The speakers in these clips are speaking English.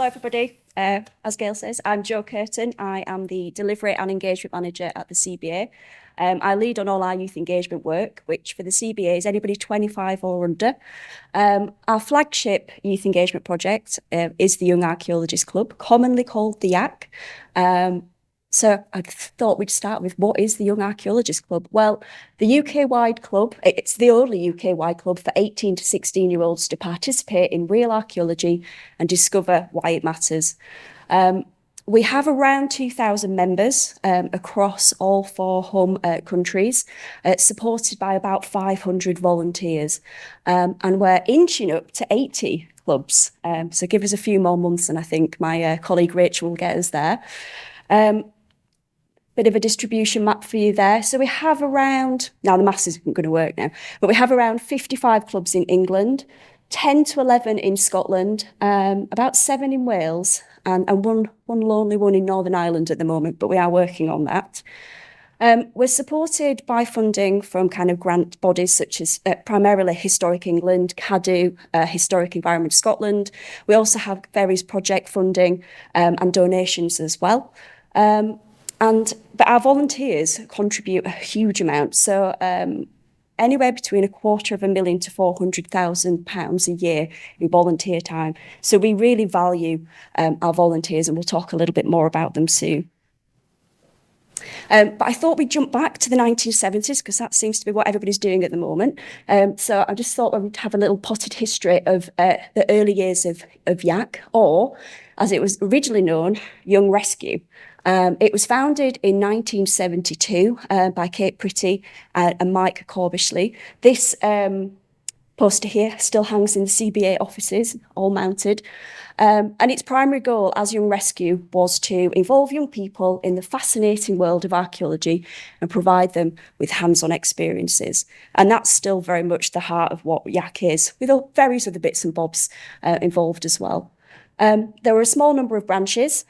Hello, everybody. As Gail says, I'm Jo Kirton. I am the Delivery and Engagement Manager at the CBA. I lead on all our youth engagement work, which for the CBA is anybody 25 or under. Our flagship youth engagement project is the Young Archaeologists Club, commonly called the YAC. So I thought we'd start with, what is the Young Archaeologists Club? Well, the UK-wide club, it's the only UK-wide club for 18 to 16-year-olds to participate in real archaeology and discover why it matters. We have around 2,000 members across all 4 home countries, supported by about 500 volunteers. And we're inching up to 80 clubs. So give us a few more months and I think my colleague Rachel will get us there. Bit of a distribution map for you there. So we have around, now the maths isn't going to work now, but we have around 55 clubs in England, 10 to 11 in Scotland, about 7 in Wales, and one lonely one in Northern Ireland at the moment, but we are working on that. We're supported by funding from kind of grant bodies such as primarily Historic England, CADU, Historic Environment Scotland. We also have various project funding and donations as well. But our volunteers contribute a huge amount. So anywhere between £250,000 to £400,000 a year in volunteer time. So we really value our volunteers, and we'll talk a little bit more about them soon. But I thought we'd jump back to the 1970s because that seems to be what everybody's doing at the moment. So I just thought we'd have a little potted history of the early years of YAC, or as it was originally known, Young Rescue. It was founded in 1972 by Kate Pretty and Mike Corbishley. This poster here still hangs in the CBA offices, all mounted. And its primary goal as Young Rescue was to involve young people in the fascinating world of archaeology and provide them with hands-on experiences. And that's still very much the heart of what YAC is, with various other bits and bobs involved as well. There were a small number of branches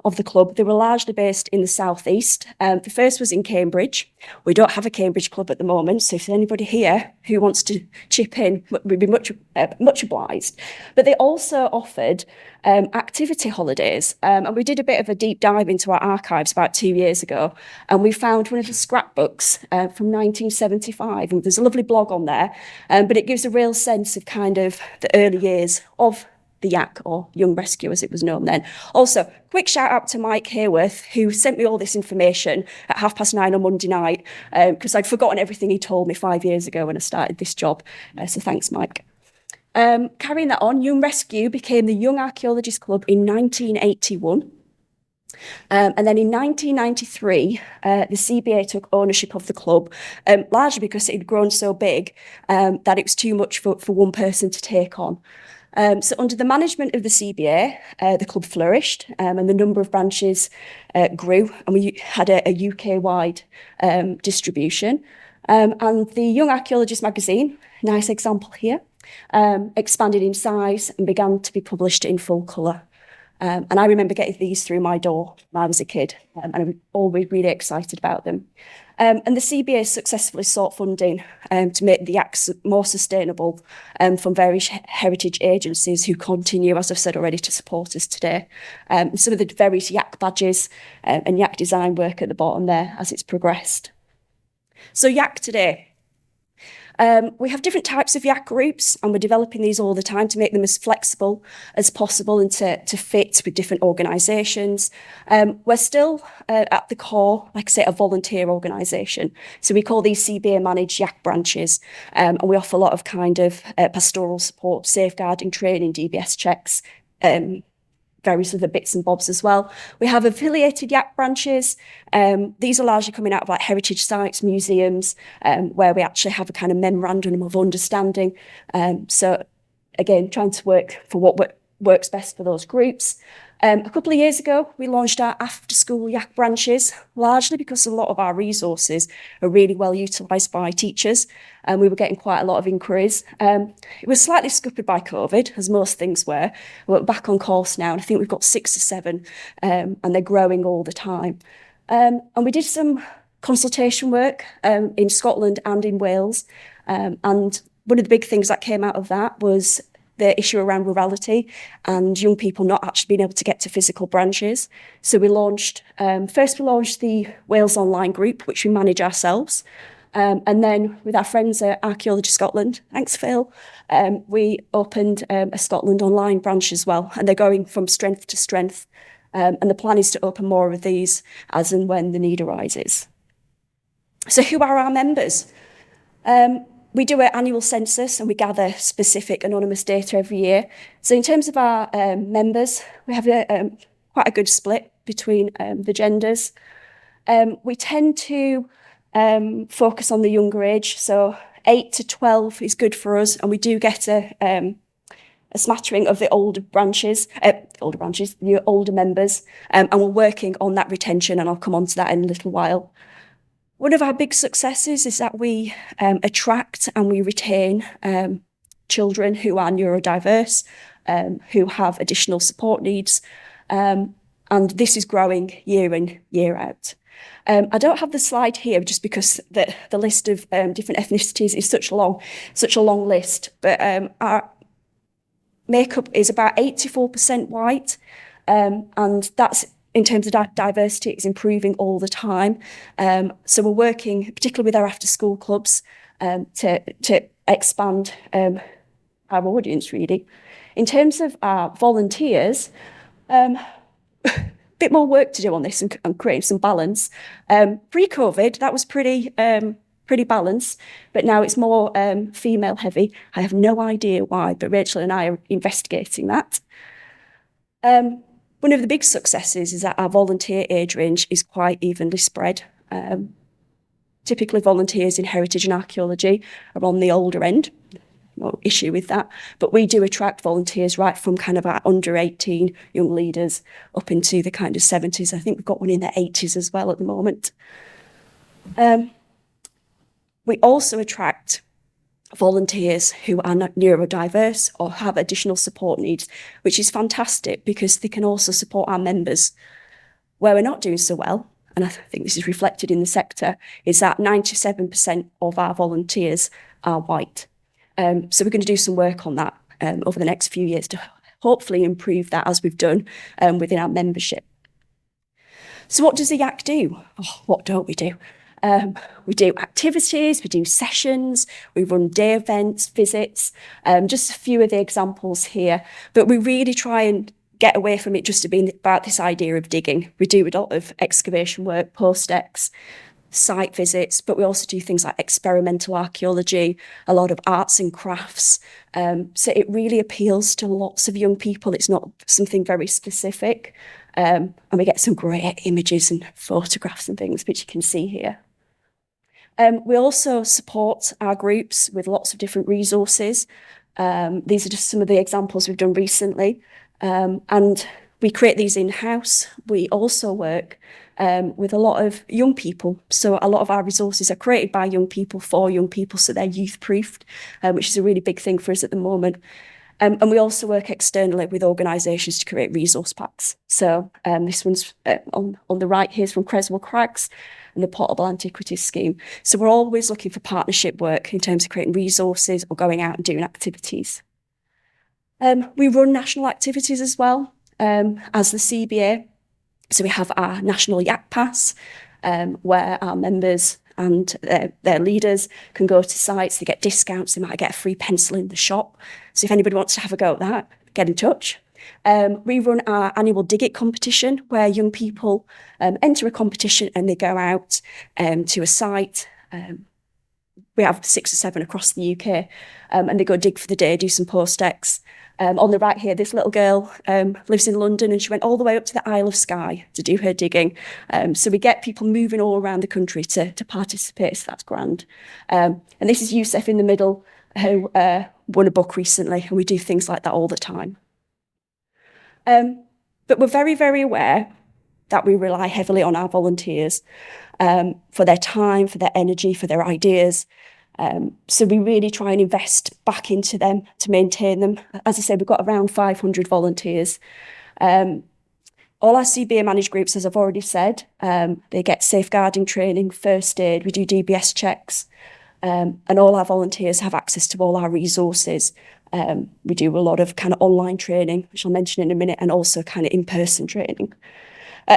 of the club. They were largely based in the southeast. The first was in Cambridge. We don't have a Cambridge club at the moment, so if there's anybody here who wants to chip in, we'd be much obliged. But they also offered activity holidays, and we did a bit of a deep dive into our archives about 2 years ago, and we found one of the scrapbooks from 1975, and there's a lovely blog on there, but it gives a real sense of kind of the early years of the YAC, or Young Rescue as it was known then. Also, quick shout out to Mike Hayworth, who sent me all this information at 9:30 on Monday night, because I'd forgotten everything he told me 5 years ago when I started this job. So thanks, Mike. Carrying that on, Young Rescue became the Young Archaeologists Club in 1981. And then in 1993, the CBA took ownership of the club, largely because it had grown so big that it was too much for one person to take on. So under the management of the CBA, the club flourished and the number of branches grew, and we had a UK-wide distribution. And the Young Archaeologist magazine, nice example here, expanded in size and began to be published in full colour. And I remember getting these through my door when I was a kid, and I was always really excited about them. And the CBA successfully sought funding to make the YACs more sustainable from various heritage agencies who continue, as I've said already, to support us today. Some of the various YAC badges and YAC design work at the bottom there as it's progressed. So YAC today. We have different types of YAC groups, and we're developing these all the time to make them as flexible as possible and to fit with different organisations. We're still at the core, like I say, a volunteer organisation. So we call these CBA managed YAC branches, and we offer a lot of kind of pastoral support, safeguarding training, DBS checks, various other bits and bobs as well. We have affiliated YAC branches. These are largely coming out of like heritage sites, museums, where we actually have a kind of memorandum of understanding. So again, trying to work for what works best for those groups. A couple of years ago, we launched our after-school YAC branches, largely because a lot of our resources are really well utilised by teachers, and we were getting quite a lot of inquiries. It was slightly scuppered by COVID, as most things were. We're back on course now, and I think we've got 6 or 7, and they're growing all the time. And we did some consultation work in Scotland and in Wales, and one of the big things that came out of that was the issue around rurality and young people not actually being able to get to physical branches. So we launched the Wales Online group, which we manage ourselves. And then with our friends at Archaeology Scotland, thanks Phil, we opened a Scotland Online branch as well, and they're going from strength to strength. And the plan is to open more of these as and when the need arises. So who are our members? We do an annual census and we gather specific anonymous data every year. So in terms of our members, we have quite a good split between the genders. We tend to focus on the younger age, so 8 to 12 is good for us, and we do get a smattering of the older members, and we're working on that retention, and I'll come on to that in a little while. One of our big successes is that we attract and we retain children who are neurodiverse, who have additional support needs, and this is growing year in, year out. I don't have the slide here just because the list of different ethnicities is such a long list, but our makeup is about 84% white, and that's, in terms of diversity, it's improving all the time. So we're working, particularly with our after-school clubs, to expand our audience, really. In terms of our volunteers, bit more work to do on this and create some balance. Pre-COVID, that was pretty balanced, but now it's more female heavy. I have no idea why, but Rachel and I are investigating that. One of the big successes is that our volunteer age range is quite evenly spread. Typically volunteers in heritage and archaeology are on the older end. No issue with that, but we do attract volunteers right from kind of our under 18 young leaders up into the kind of 70s. I think we've got one in the 80s as well at the moment. We also attract volunteers who are not neurodiverse or have additional support needs, which is fantastic because they can also support our members. Where we're not doing so well, and I think this is reflected in the sector, is that 97% of our volunteers are white. So we're going to do some work on that over the next few years to hopefully improve that, as we've done within our membership. So what does the YAC do? Oh, what don't we do? We do activities, we do sessions, we run day events, visits, just a few of the examples here. But we really try and get away from it just to being about this idea of digging. We do a lot of excavation work, post-ex, site visits, but we also do things like experimental archaeology, a lot of arts and crafts. So it really appeals to lots of young people. It's not something very specific. And we get some great images and photographs and things, which you can see here. We also support our groups with lots of different resources. These are just some of the examples we've done recently. And we create these in-house. We also work with a lot of young people. So a lot of our resources are created by young people for young people, so they're youth-proofed, which is a really big thing for us at the moment. And we also work externally with organisations to create resource packs. So this one's on the right here is from Creswell Crags and the Portable Antiquities Scheme. So we're always looking for partnership work in terms of creating resources or going out and doing activities. We run national activities as well as the CBA. So we have our national YAC pass, where our members and their leaders can go to sites, they get discounts, they might get a free pencil in the shop. So if anybody wants to have a go at that, get in touch. We run our annual Dig It competition, where young people enter a competition and they go out to a site. We have 6 or 7 across the UK, and they go dig for the day, do some post-ex. On the right here, this little girl lives in London, and she went all the way up to the Isle of Skye to do her digging. So we get people moving all around the country to participate, so that's grand. And this is Youssef in the middle, who won a book recently, and we do things like that all the time. But we're very, very aware that we rely heavily on our volunteers for their time, for their energy, for their ideas. So we really try and invest back into them to maintain them. As I said, we've got around 500 volunteers. All our CBA managed groups, as I've already said, they get safeguarding training, first aid, we do DBS checks. and all our volunteers have access to all our resources. We do a lot of kind of online training, which I'll mention in a minute, and also kind of in-person training.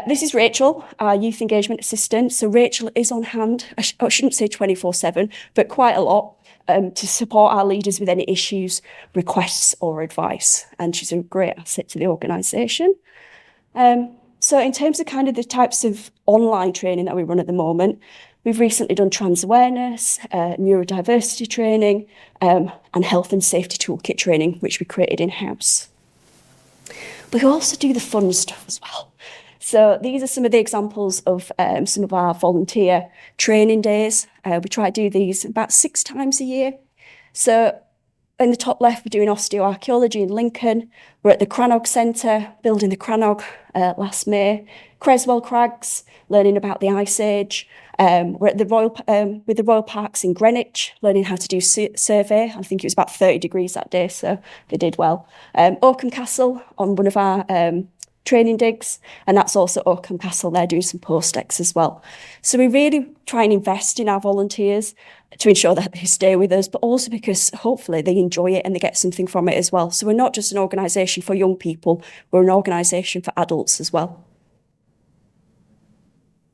This is Rachel, our youth engagement assistant. So Rachel is on hand, I shouldn't say 24/7, but quite a lot to support our leaders with any issues, requests or advice. And she's a great asset to the organisation. So in terms of kind of the types of online training that we run at the moment, we've recently done trans awareness, neurodiversity training, and health and safety toolkit training, which we created in-house. But we also do the fun stuff as well. So these are some of the examples of some of our volunteer training days. We try to do these about 6 times a year. So in the top left, we're doing osteoarchaeology in Lincoln. We're at the Crannog Centre, building the Crannog last May. Creswell Crags, learning about the Ice Age. We're at the with the Royal Parks in Greenwich, learning how to do survey. I think it was about 30 degrees that day, so they did well. Oakham Castle on one of our training digs, and that's also Oakham Castle. They're doing some post-ex as well. So we really try and invest in our volunteers to ensure that they stay with us, but also because hopefully they enjoy it and they get something from it as well. So we're not just an organisation for young people, we're an organisation for adults as well.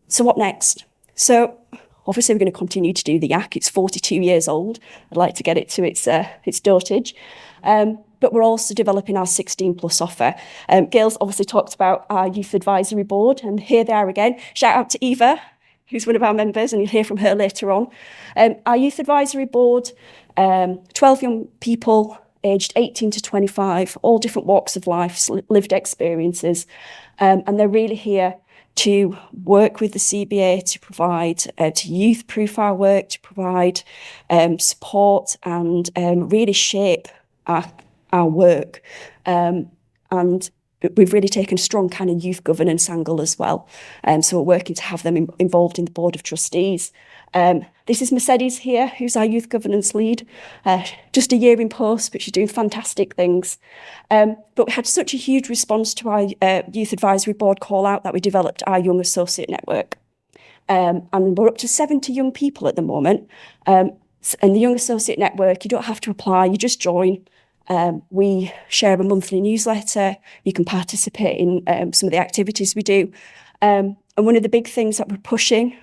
So what next? So obviously we're going to continue to do the YAC. It's 42 years old. I'd like to get it to its dotage. But we're also developing our 16 plus offer. Gail's obviously talked about our youth advisory board, and here they are again. Shout out to Eva, who's one of our members, and you'll hear from her later on. Our youth advisory board, 12 young people aged 18 to 25, all different walks of life, lived experiences, and they're really here to work with the CBA to provide, to youth-proof our work, to provide support and really shape our work. And we've really taken a strong kind of youth governance angle as well. So we're working to have them involved in the Board of Trustees. This is Mercedes here, who's our youth governance lead. Just a year in post, but she's doing fantastic things. But we had such a huge response to our youth advisory board call out that we developed our young associate network. And we're up to 70 young people at the moment. And the young associate network, you don't have to apply, you just join. We share a monthly newsletter. You can participate in some of the activities we do. And one of the big things that we're pushing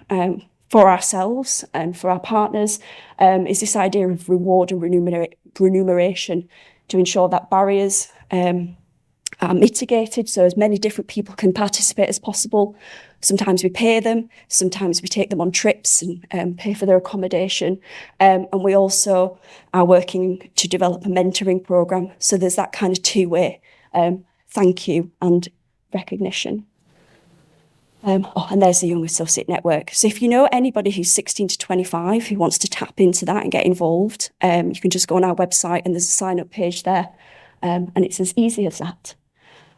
for ourselves and for our partners is this idea of reward and remuneration to ensure that barriers are mitigated so as many different people can participate as possible. Sometimes we pay them, sometimes we take them on trips and pay for their accommodation. And we also are working to develop a mentoring programme. So there's that kind of two-way thank you and recognition. And there's the Young Associate Network. So if you know anybody who's 16 to 25 who wants to tap into that and get involved, you can just go on our website and there's a sign-up page there. And it's as easy as that.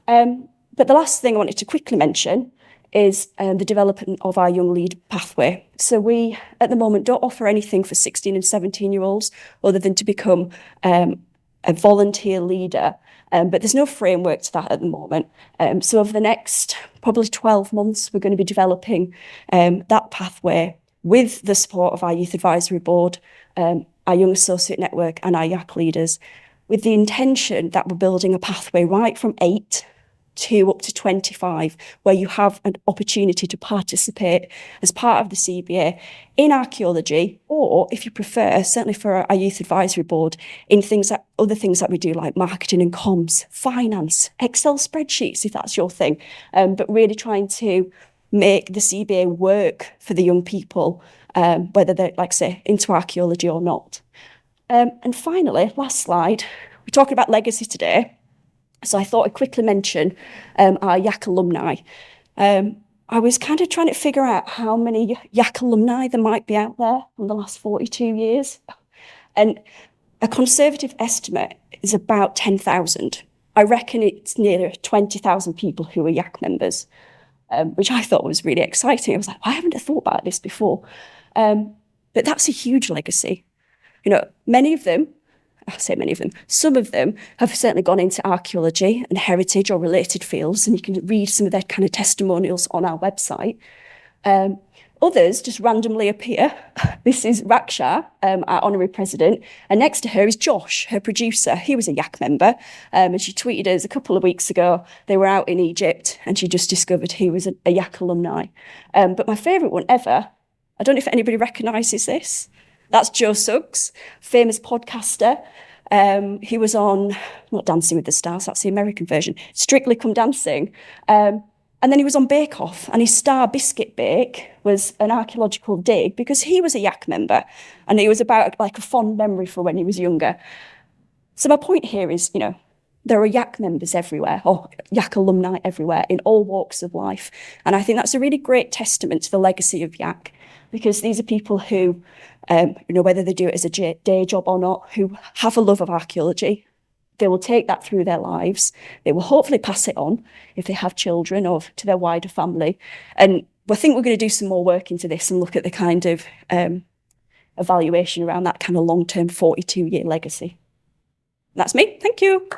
But the last thing I wanted to quickly mention is the development of our Young Lead pathway. So we, at the moment, don't offer anything for 16 and 17-year-olds other than to become a volunteer leader. But there's no framework to that at the moment. So over the next probably 12 months, we're going to be developing that pathway with the support of our Youth Advisory Board, our Young Associate Network and our YAC leaders, with the intention that we're building a pathway right from 8 to up to 25, where you have an opportunity to participate as part of the CBA in archaeology, or if you prefer, certainly for our Youth Advisory Board, in other things that we do like marketing and comms, finance, Excel spreadsheets, if that's your thing, but really trying to make the CBA work for the young people, whether they're, like say, into archaeology or not. And finally, last slide, we're talking about legacy today. So I thought I'd quickly mention our YAC alumni. I was kind of trying to figure out how many YAC alumni there might be out there in the last 42 years. And a conservative estimate is about 10,000. I reckon it's near 20,000 people who are YAC members, which I thought was really exciting. I was like, I haven't thought about this before. But that's a huge legacy. You know, some of them have certainly gone into archaeology and heritage or related fields, and you can read some of their kind of testimonials on our website. Others just randomly appear. This is Raksha, our honorary president, and next to her is Josh, her producer. He was a YAC member, and she tweeted us a couple of weeks ago. They were out in Egypt, and she just discovered he was a YAC alumni. But my favourite one ever, I don't know if anybody recognises this. That's Joe Suggs, famous podcaster. He was on, not Dancing with the Stars, that's the American version, Strictly Come Dancing. And then he was on Bake Off, and his star biscuit bake was an archaeological dig because he was a YAC member, and it was about like a fond memory for when he was younger. So my point here is, there are YAC members everywhere, or YAC alumni everywhere in all walks of life. And I think that's a really great testament to the legacy of YAC, because these are people who, whether they do it as a day job or not, who have a love of archaeology. They will take that through their lives. They will hopefully pass it on if they have children or to their wider family. And I think we're going to do some more work into this and look at the kind of evaluation around that kind of long-term 42-year legacy. That's me. Thank you.